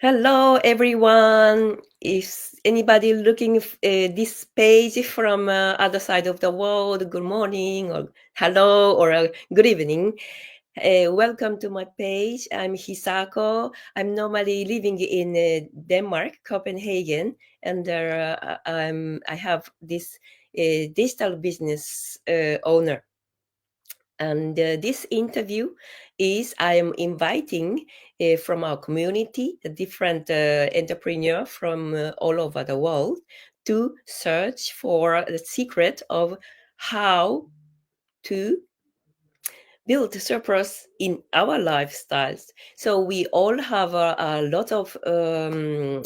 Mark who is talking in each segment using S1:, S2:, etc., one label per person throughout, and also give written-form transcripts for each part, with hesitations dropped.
S1: Hello, everyone. Is anybody looking this page from other side of the world? Good morning, or hello, or good evening. Welcome to my page. I'm Hisako. I'm normally living in Denmark, Copenhagen, and I have this digital business owner. And this interview is I am inviting from our community a different entrepreneur from all over the world to search for the secret of how to build surplus in our lifestyles. So we all have a lot of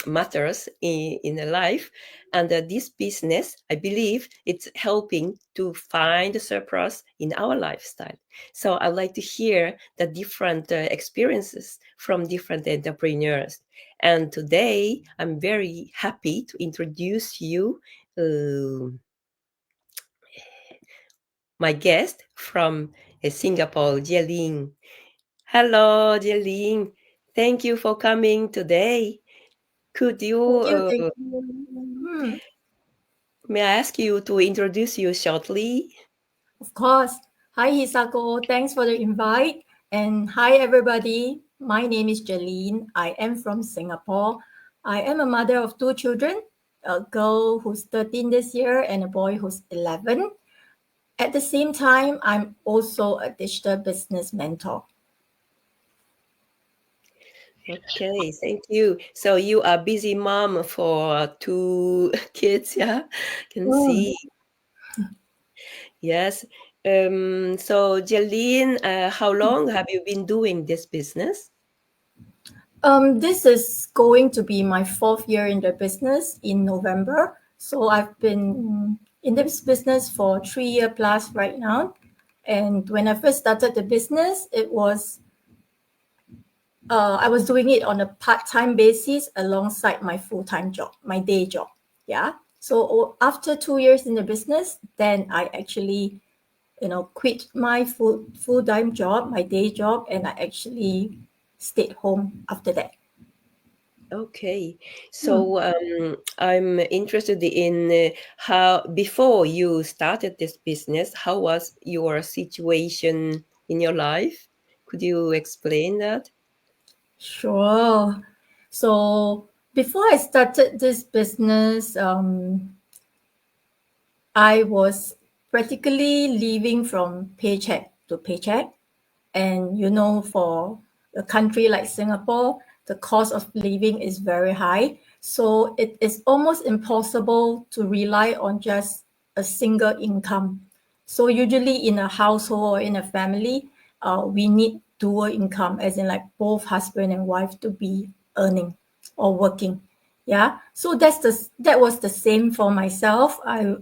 S1: matters in a life, and this business, I believe, it's helping to find surplus in our lifestyle. So I'd like to hear the different experiences from different entrepreneurs. And today, I'm very happy to introduce you. Uh, my guest from Singapore, Jialin. Hello, Jialin. Thank you for coming today. Could you,
S2: Thank you, thank you.
S1: may I ask you to introduce you shortly?
S2: Of course. Hi, Hisako. Thanks for the invite. And hi, everybody. My name is Jeline. I am from Singapore. I am a mother of two children, a girl who's 13 this year and a boy who's 11. At the same time, I'm also a digital business mentor.
S1: Okay, thank you. So you are busy mom for two kids, yeah? Can
S2: Mm.
S1: see. Yes. So Jeline, how long have you been doing this business?
S2: This is going to be my fourth year in the business in November. So I've been in this business for 3 year plus right now. And when I first started the business, it was I was doing it on a part-time basis alongside my full-time job, my day job. Yeah. So after 2 years in the business, then I actually, quit my full-time job, my day job, and I actually stayed home after that.
S1: Okay,
S2: Hmm.
S1: so I'm interested in how before you started this business, how was your situation in your life? Could you explain that?
S2: Sure. So before I started this business, I was practically living from paycheck to paycheck. And for a country like Singapore, the cost of living is very high. So it is almost impossible to rely on just a single income. So usually in a household or in a family, we need dual income, as in like both husband and wife to be earning or working. Yeah. So that was the same for myself. I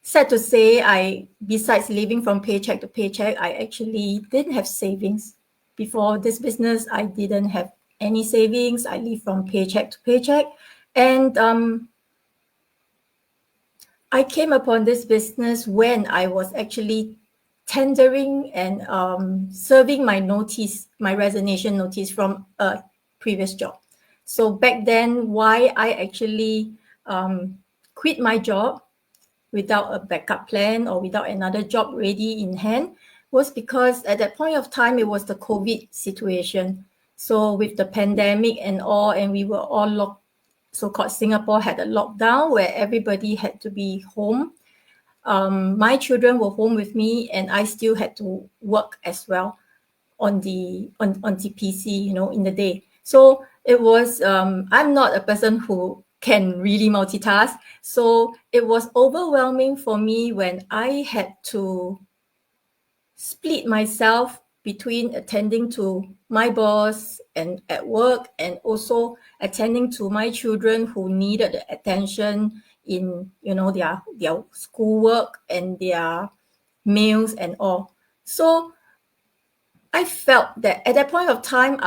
S2: sad to say, I besides living from paycheck to paycheck, I actually didn't have savings. Before this business, I didn't have any savings. I live from paycheck to paycheck. And I came upon this business when I was actually tendering and serving my resignation notice from a previous job. So back then, why I actually quit my job without a backup plan or without another job ready in hand was because at that point of time it was the COVID situation. So with the pandemic and all, and we were all locked, so-called Singapore had a lockdown where everybody had to be home. My children were home with me, and I still had to work as well on the PC, in the day. So it was I'm not a person who can really multitask. So it was overwhelming for me when I had to split myself between attending to my boss and at work and also attending to my children who needed the attention in their schoolwork and their meals and all. So I felt that at that point of time,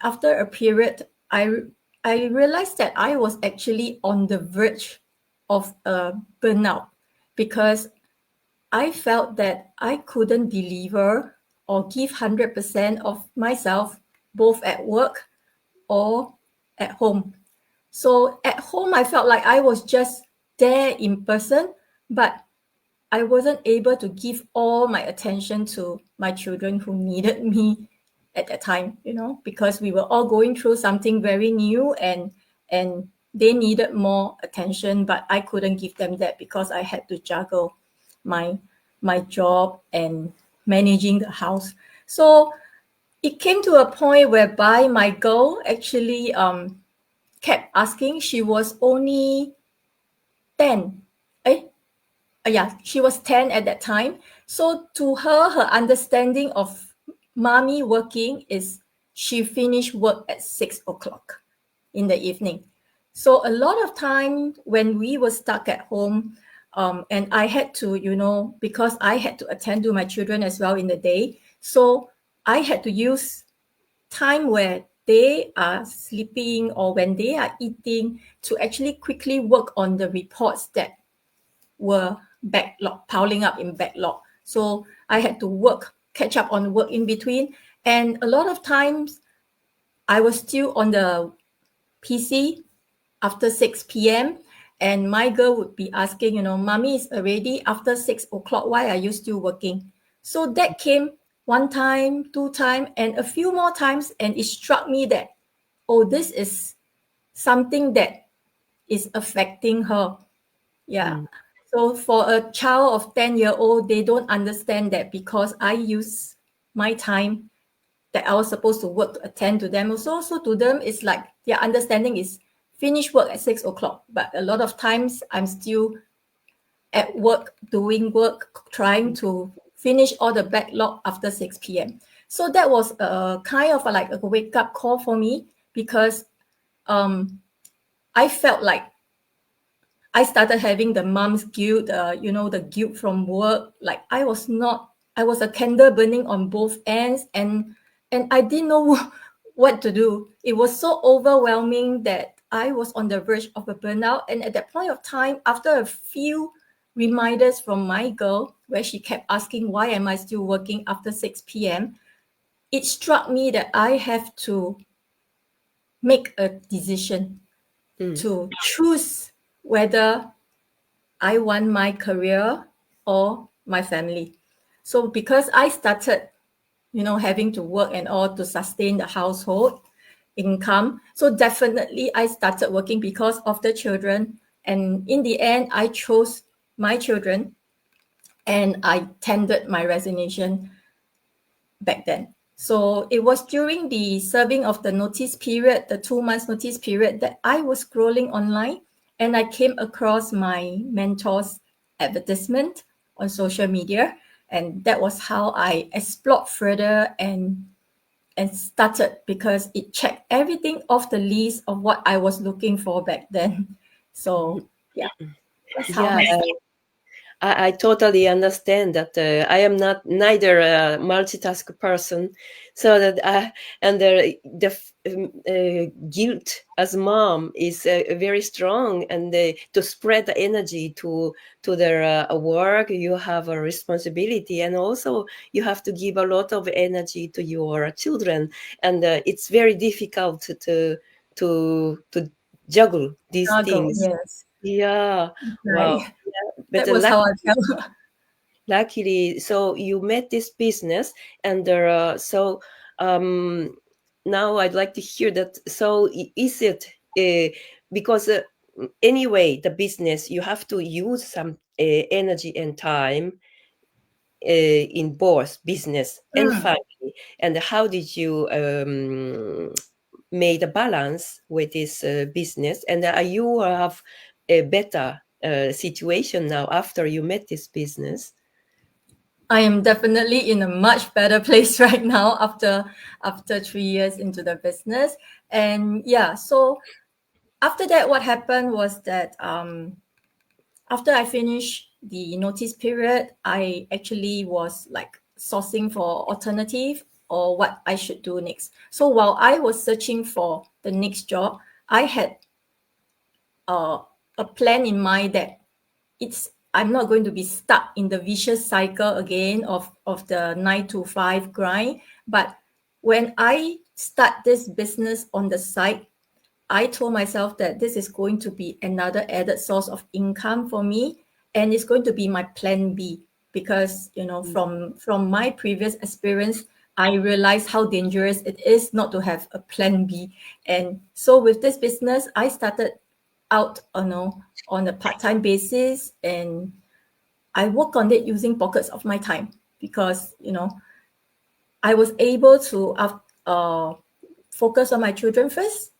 S2: after a period, I realized that I was actually on the verge of a burnout because I felt that I couldn't deliver or give 100% of myself both at work or at home. So at home, I felt like I was just there in person, but I wasn't able to give all my attention to my children who needed me at that time, because we were all going through something very new, and they needed more attention, but I couldn't give them that because I had to juggle my my job and managing the house. So it came to a point whereby my girl actually kept asking. She was only 10. Yeah, she was 10 at that time. So to her, her understanding of mommy working is she finished work at 6 o'clock in the evening. So a lot of time when we were stuck at home, and I had to, because I had to attend to my children as well in the day. So I had to use time where they are sleeping or when they are eating to actually quickly work on the reports that were piling up in backlog. So I had to catch up on work in between. And a lot of times I was still on the PC after 6 p.m. And my girl would be asking, mommy is already after 6 o'clock. Why are you still working? So that came one time, two times, and a few more times. And it struck me that, oh, this is something that is affecting her. Yeah.
S1: Mm.
S2: So for a child of 10-year-old, they don't understand that because I use my time that I was supposed to work to attend to them. Also, so to them, it's like their understanding is finish work at 6 o'clock. But a lot of times I'm still at work, doing work, trying to finish all the backlog after 6 p.m. So that was a kind of like a wake up call for me because I felt like I started having the mom's guilt, the guilt from work. Like I was a candle burning on both ends, and I didn't know what to do. It was so overwhelming that I was on the verge of a burnout. And at that point of time, after a few reminders from my girl, where she kept asking, why am I still working after 6 p.m., it struck me that I have to make a decision
S1: Mm.
S2: to choose whether I want my career or my family. So because I started, having to work and all to sustain the household income, so definitely I started working because of the children. And in the end, I chose my children and I tendered my resignation back then. So it was during the serving of the notice period, the 2 months notice period, that I was scrolling online and I came across my mentor's advertisement on social media. And that was how I explored further and started because it checked everything off the list of what I was looking for back then. So yeah, that's how
S1: Yeah,
S2: my
S1: I totally understand that I am not neither a multitask person, so that and guilt as mom is very strong, and to spread the energy to their work, you have a responsibility, and also you have to give a lot of energy to your children, and it's very difficult to juggle these
S2: struggle.
S1: things.
S2: Yes,
S1: Yeah,
S2: right.
S1: wow. But
S2: That was how I felt.
S1: luckily, so you met this business, and so um, now I'd like to hear that. So is it because anyway, the business you have to use some energy and time in both business and
S2: Mm.
S1: family, and how did you made a balance with this business, and you have a better situation now after you met this business?
S2: I am definitely in a much better place right now after 3 years into the business. And yeah, so after that, what happened was that after I finished the notice period, I actually was like sourcing for alternative or what I should do next. So while I was searching for the next job, I had a plan in mind that I'm not going to be stuck in the vicious cycle again of the 9 to 5 grind. But when I start this business on the side, I told myself that this is going to be another added source of income for me, and it's going to be my plan B, because from my previous experience, I realized how dangerous it is not to have a plan B. And so with this business, I started out on a part-time basis, and I work on it using pockets of my time, because I was able to focus on my children first,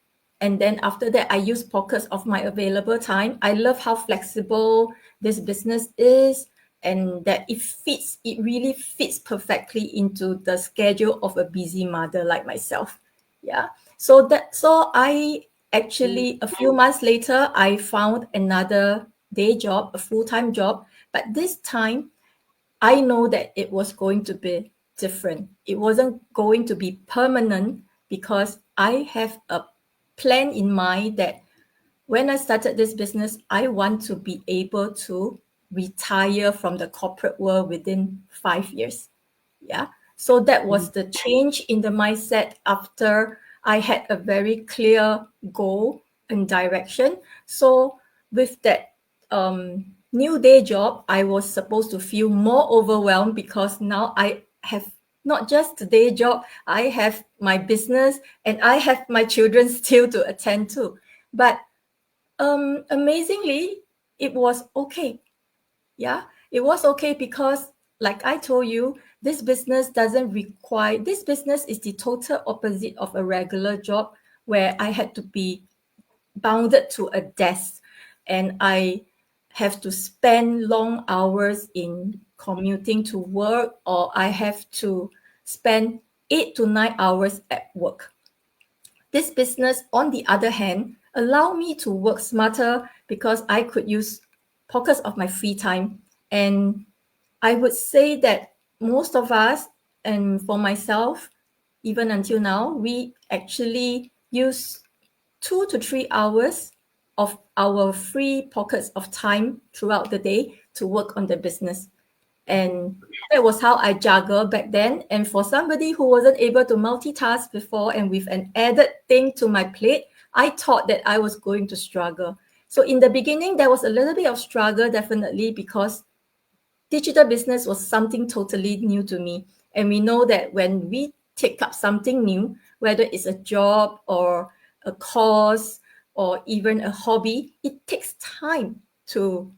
S2: and then after that I use pockets of my available time. I love how flexible this business is, and that it really fits perfectly into the schedule of a busy mother like myself. Yeah. So I actually, a few months later, I found another day job, a full-time job, but this time I know that it was going to be different. It wasn't going to be permanent, because I have a plan in mind that when I started this business, I want to be able to retire from the corporate world within 5 years. Yeah. So that was the change in the mindset after I had a very clear goal and direction. So with that new day job, I was supposed to feel more overwhelmed, because now I have not just the day job, I have my business, and I have my children still to attend to. But amazingly, it was okay. Yeah, it was okay, because like I told you, this business is the total opposite of a regular job, where I had to be bounded to a desk, and I have to spend long hours in commuting to work, or I have to spend 8 to 9 hours at work. This business, on the other hand, allowed me to work smarter, because I could use pockets of my free time. And I would say that most of us, and for myself, even until now, we actually use 2 to 3 hours of our free pockets of time throughout the day to work on the business. And that was how I juggle back then. And for somebody who wasn't able to multitask before, and with an added thing to my plate, I thought that I was going to struggle. So in the beginning, there was a little bit of struggle, definitely, because digital business was something totally new to me. And we know that when we take up something new, whether it's a job or a course or even a hobby, it takes time to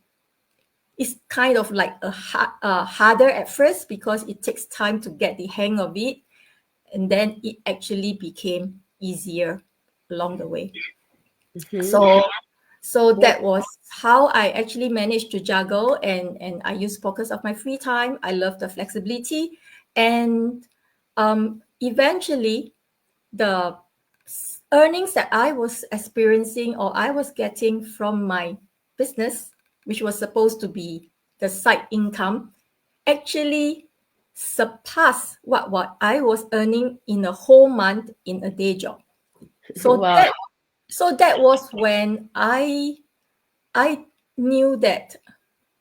S2: it's kind of like harder at first, because it takes time to get the hang of it, and then it actually became easier along the way. So that was how I actually managed to juggle, and I use pockets of my free time. I love the flexibility, and eventually the earnings that I was experiencing, or I was getting from my business, which was supposed to be the side income, actually surpassed what I was earning in a whole month in a day job. So
S1: Wow.
S2: that was when I knew that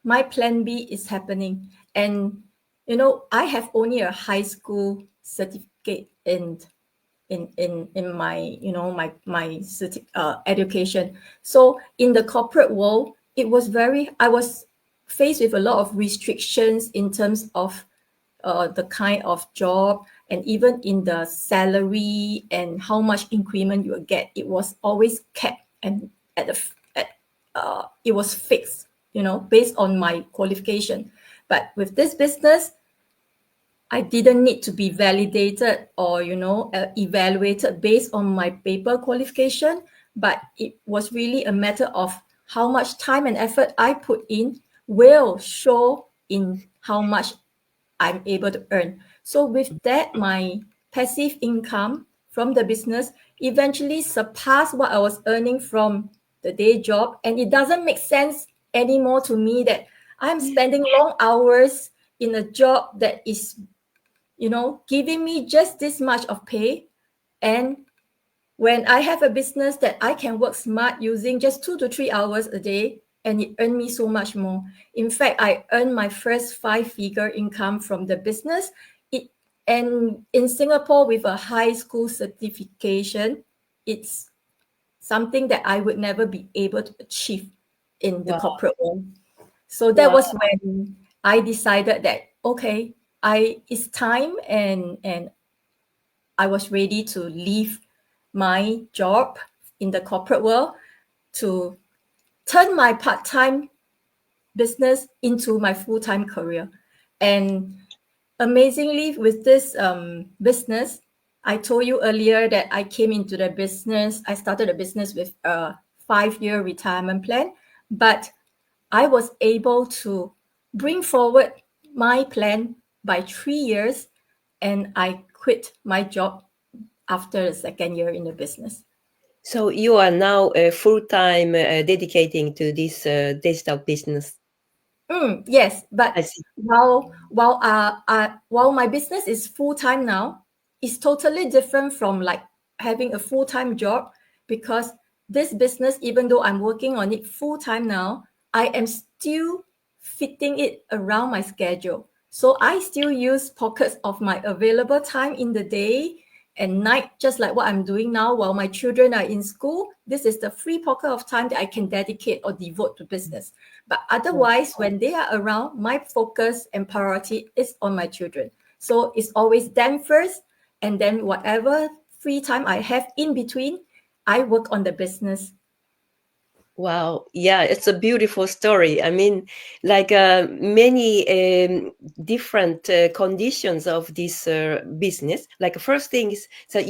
S2: my plan B is happening. And I have only a high school certificate in my education. So in the corporate world, I was faced with a lot of restrictions in terms of the kind of job, and even in the salary and how much increment you will get. It was always capped, and it was fixed, based on my qualification. But with this business, I didn't need to be validated or evaluated based on my paper qualification, but it was really a matter of how much time and effort I put in will show in how much I'm able to earn. So with that, my passive income from the business eventually surpassed what I was earning from the day job, and it doesn't make sense anymore to me that I'm spending long hours in a job that is giving me just this much of pay. And when I have a business that I can work smart using just 2 to 3 hours a day, and it earned me so much more. In fact, I earned my first 5-figure income from the business. And in Singapore, with a high school certification, it's something that I would never be able to achieve in the
S1: Wow.
S2: corporate world. So that
S1: Wow.
S2: was when I decided that okay, it's time, and I was ready to leave my job in the corporate world to turn my part-time business into my full-time career. And amazingly, with this business, I told you earlier that I came into the business. I started a business with a 5-year retirement plan, but I was able to bring forward my plan by 3 years, and I quit my job after the second year in the business.
S1: So you are now full-time dedicating to this digital business.
S2: Yes,
S1: I
S2: but
S1: see.
S2: while my business is full time now, it's totally different from like having a full time job, because this business, even though I'm working on it full time now, I am still fitting it around my schedule. So I still use pockets of my available time in the day and night, just like what I'm doing now while my children are in school. This is the free pocket of time that I can dedicate or devote to business. But otherwise, when they are around, my focus and priority is on my children. So it's always them first, and then whatever free time I have in between, I work on the business.
S1: Wow. Yeah, it's a beautiful story. I mean, like many different conditions of this business. Like first thing is that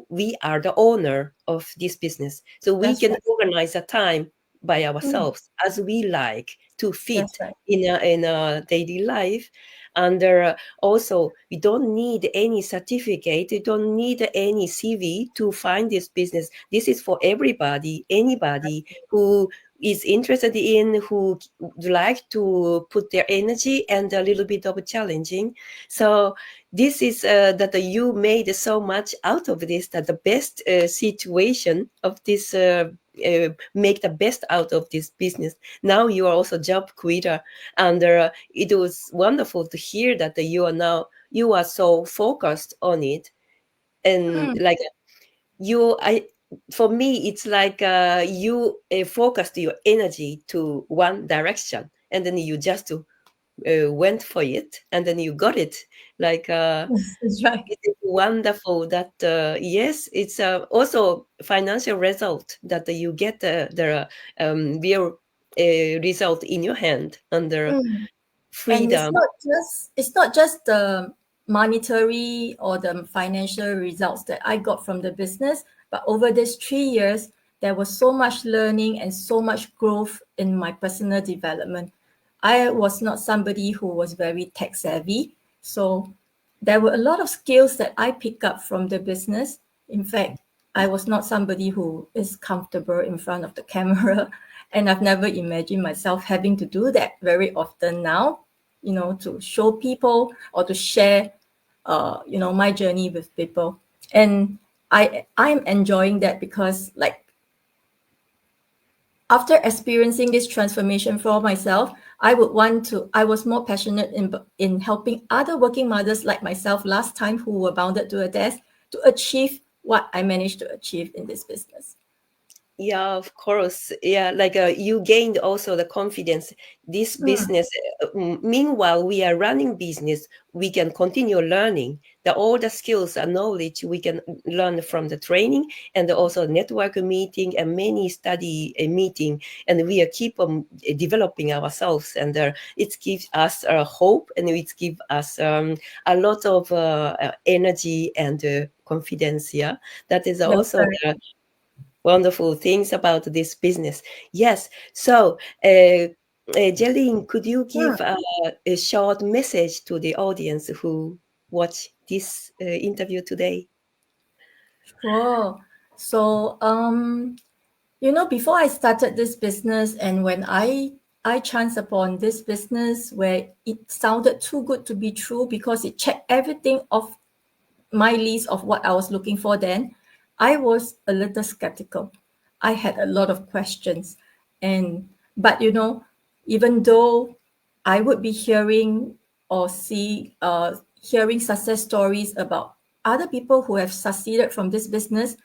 S1: we are the owner of this business. So we
S2: That's
S1: can
S2: right.
S1: organize a time by
S2: Mm,
S1: ourselves as we like to
S2: that's
S1: fit
S2: right.
S1: in a daily life. And also, we don't need any certificate. You don't need any CV to find this business. This is for everybody, anybody who is interested in, who would like to put their energy and a little bit of challenging. So this is that you made so much out of this, that the best situation of this make the best out of this business. Now you are also job quitter, and it was wonderful to hear that you are so focused on it. And
S2: Mm,
S1: like you I for me it's like you focused your energy to one direction, and then you just went for it, and then you got it. like
S2: yes, that's right.
S1: it is wonderful that yes, it's also financial result that you get the real result in your hand, and the
S2: Mm. And
S1: freedom.
S2: it's not just the monetary or the financial results that I got from the business, but over these 3 years, there was so much learning and so much growth in my personal development. I was not somebody who was very tech savvy, so there were a lot of skills that I picked up from the business. In fact, I was not somebody who is comfortable in front of the camera, and I've never imagined myself having to do that very often now, to show people or to share, my journey with people. And I'm enjoying that, because like after experiencing this transformation for myself, I was more passionate in helping other working mothers like myself last time, who were bounded to a desk, to achieve what I managed to achieve in this business.
S1: Yeah, of course. Yeah, like you gained also the confidence. This
S2: Mm,
S1: business, meanwhile, we are running business, we can continue learning. All the skills and knowledge we can learn from the training, and also network meeting and many study meeting. And we are keep on developing ourselves. And it gives us hope, and it gives us a lot of energy and confidence. Yeah, that is
S2: that's
S1: also
S2: right.
S1: the wonderful things about this business. Yes. So, Jeline, could you
S2: Mm,
S1: give a short message to the audience who watch this interview today?
S2: sure. So, before I started this business, and when I chanced upon this business where it sounded too good to be true, because it checked everything off my list of what I was looking for, then I was a little skeptical. I had a lot of questions. But even though I would be hearing or hearing success stories about other people who have succeeded from this business,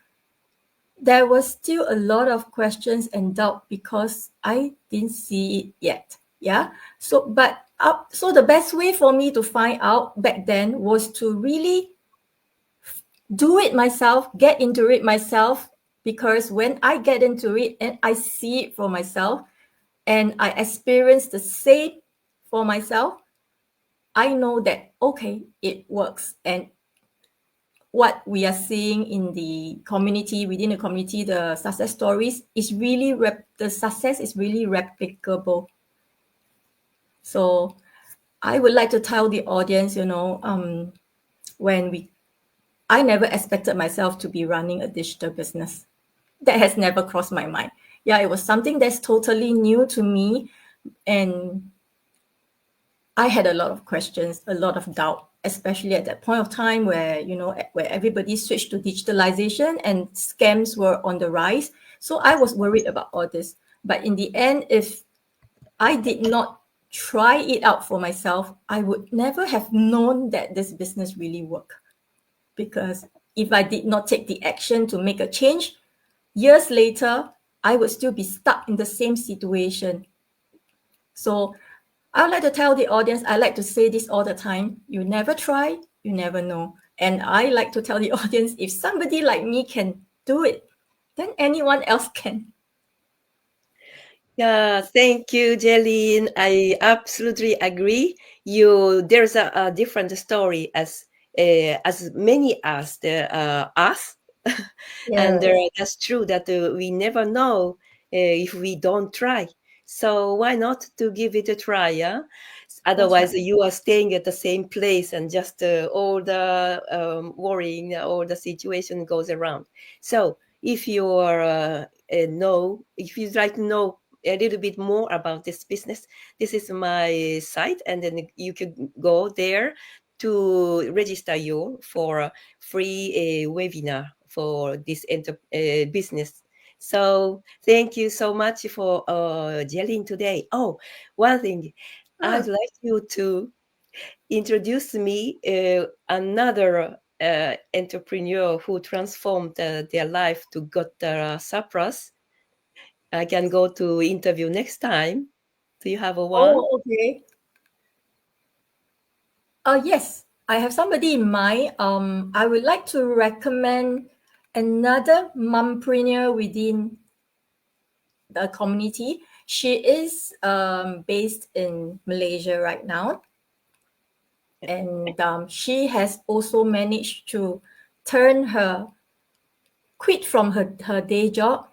S2: there was still a lot of questions and doubt because I didn't see it yet. Yeah. So the best way for me to find out back then was to really do it myself, get into it myself, because when I get into it and I see it for myself and I experience the same for myself, I know that okay, it works. And what we are seeing in the community, within the community, the success stories is really the success is really replicable. So I would like to tell the audience, when I never expected myself to be running a digital business. That has never crossed my mind. Yeah, it was something that's totally new to me, and I had a lot of questions, a lot of doubt, especially at that point of time where, where everybody switched to digitalization and scams were on the rise. So I was worried about all this. But in the end, if I did not try it out for myself, I would never have known that this business really worked. Because if I did not take the action to make a change, years later, I would still be stuck in the same situation. So I would like to tell the audience, I like to say this all the time: you never try, you never know. And I like to tell the audience, if somebody like me can do it, then anyone else can.
S1: Yeah, thank you, Jeline. I absolutely agree. There's a different story as many as the us, and
S2: Yes,
S1: that's true that we never know if we don't try. So why not to give it a try? Yeah.
S2: that's
S1: Otherwise,
S2: right.
S1: you are staying at the same place and just all the worrying, all the situation goes around. So if you are if you'd like to know a little bit more about this business, this is my site, and then you can go there to register you for a free webinar for this business. So thank you so much for Jelin today. Oh, one thing, I'd
S2: Ah,
S1: like you to introduce me another entrepreneur who transformed their life to got their surplus. I can go to interview next time. Do you have a one?
S2: oh, okay. Yes, I have somebody in mind. I would like to recommend another mompreneur within the community. She is based in Malaysia right now, and she has also managed to turn her quit from her day job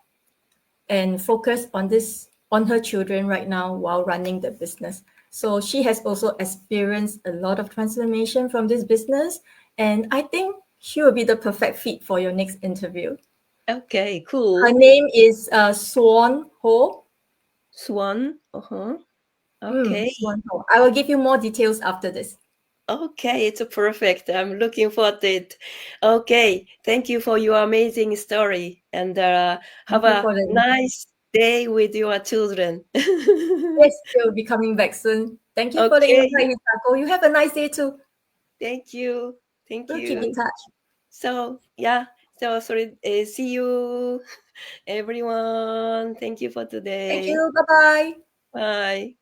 S2: and focus on her children right now while running the business. So she has also experienced a lot of transformation from this business, and I think she will be the perfect fit for your next interview.
S1: Okay,
S2: Her
S1: cool.
S2: name is Swan Ho.
S1: Swan. Uh-huh. Okay.
S2: Swan Ho. I will give you more details after this.
S1: Okay, it's perfect. I'm looking forward to it. Okay, thank you for your amazing story, and have
S2: Thank you
S1: a
S2: for the invite.
S1: nice day with your children.
S2: Yes, she will be coming back soon. Thank you for the
S1: Okay,
S2: invite, Hisako. You have a nice day too.
S1: thank you. Thank
S2: We'll keep in
S1: you.
S2: touch.
S1: So, yeah, so sorry. See you, everyone. Thank you for
S2: Thank
S1: today.
S2: you. Bye bye.
S1: Bye.